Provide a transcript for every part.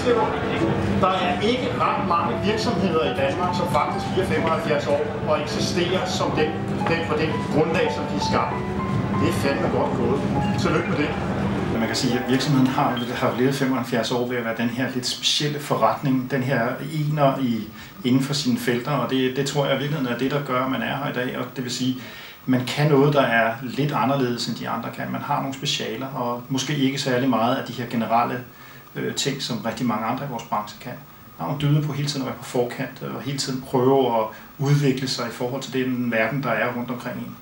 Fritslev, der er ikke ret mange virksomheder i Danmark, som faktisk bliver 75 år og eksisterer som på det grundlag, som de er skabt. Det er fandme godt gået. Tillykke med det. Man kan sige, at virksomheden har levet 75 år ved at være den her lidt specielle forretning, den her ener inden for sine felter, og det tror jeg i virkeligheden er det, der gør, at man er her i dag, og det vil sige, man kan noget, der er lidt anderledes, end de andre kan. Man har nogle specialer, og måske ikke særlig meget af de her generelle ting, som rigtig mange andre i vores branche kan. Man har dyde på hele tiden at være på forkant, og hele tiden prøve at udvikle sig i forhold til den verden, der er rundt omkring en.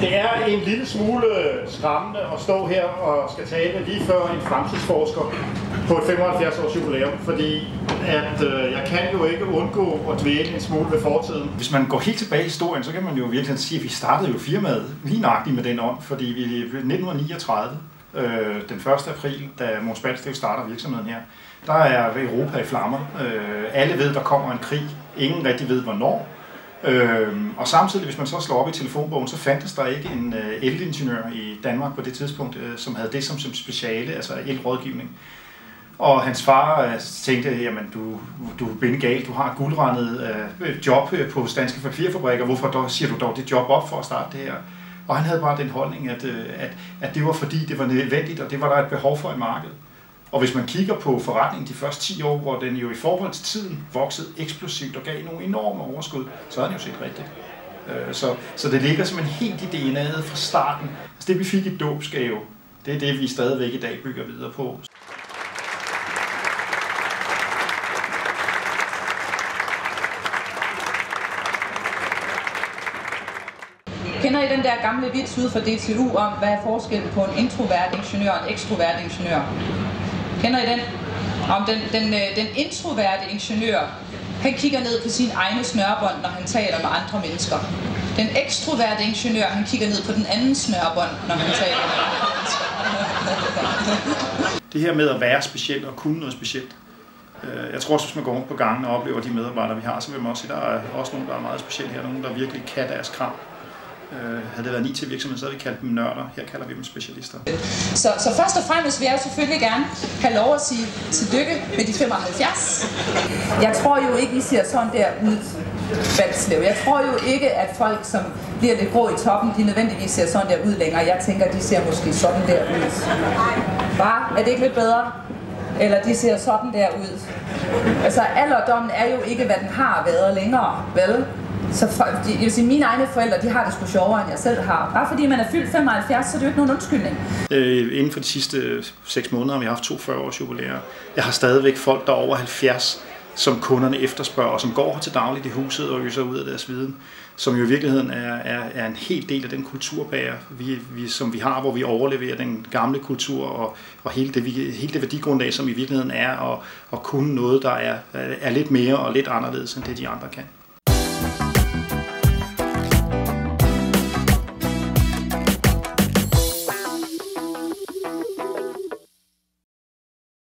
Det er en lille smule skræmmende at stå her og skal tale lige før en fremtidsforsker på et 75-års jubilæum, fordi jeg kan jo ikke undgå at dvæle en smule ved fortiden. Hvis man går helt tilbage i historien, så kan man jo virkelig sige, at vi startede jo firmaet lige nøjagtigt med den ånd, fordi vi i 1939, den 1. april, da Mogens Balslev starter virksomheden her, der er Europa i flammer. Alle ved, der kommer en krig. Ingen rigtig ved, hvornår. Og samtidig, hvis man så slår op i telefonbogen, så fandtes der ikke en elingeniør i Danmark på det tidspunkt, som havde det som speciale, altså elrådgivning. Og hans far tænkte, jamen du er bindegalt, du har guldrandet job på Danske Papirfabrikker, hvorfor siger du dog det job op for at starte det her? Og han havde bare den holdning, at det var fordi det var nødvendigt, og det var der et behov for i markedet. Og hvis man kigger på forretningen de første 10 år, hvor den jo i forhold til tiden voksede eksplosivt og gav nogle enorme overskud, så er den jo set rigtigt. Så det ligger simpelthen helt i DNA'et fra starten. Altså det vi fik i dåbsgave, det er det vi stadigvæk i dag bygger videre på. Kender I den der gamle vits ud fra DTU om, hvad er forskellen på en introvert ingeniør og en ekstrovert ingeniør? Kender I den? Om den introverte ingeniør, han kigger ned på sine egne snørebånd, når han taler med andre mennesker. Den ekstroverte ingeniør, han kigger ned på den anden snørebånd, når han taler med andre mennesker. Det her med at være speciel og kunne noget specielt. Jeg tror også, hvis man går rundt på gangen og oplever de medarbejdere, vi har, så vil man også se, at der er også nogle, der er meget specielle her. Nogle, der virkelig kan deres kram. Havde det været en IT-virksomhed, så havde vi kaldt dem nørder. Her kalder vi dem specialister. Så først og fremmest vil jeg jo selvfølgelig gerne have lov at sige tillykke med de 75. Jeg tror jo ikke, I ser sådan der ud, Balslev. Jeg tror jo ikke, at folk, som bliver lidt grå i toppen, de nødvendigvis ser sådan der ud længere. Jeg tænker, de ser måske sådan der ud. Bare, er det ikke lidt bedre? Eller de ser sådan der ud. Altså, alderdommen er jo ikke, hvad den har været længere, vel? Så jeg vil sige, mine egne forældre, de har det sgu sjovere, end jeg selv har. Bare fordi man er fyldt 75, så er det jo ikke nogen undskyldning. Inden for de sidste 6 måneder har vi haft 2 40-års jubilæer. Jeg har stadigvæk folk, der er over 70, som kunderne efterspørger, og som går til dagligt i huset og øser ud af deres viden. Som jo i virkeligheden er en hel del af den kulturbærer, som vi har, hvor vi overleverer den gamle kultur og hele det værdigrundlag, som i virkeligheden er at kunne noget, der er lidt mere og lidt anderledes end det, de andre kan.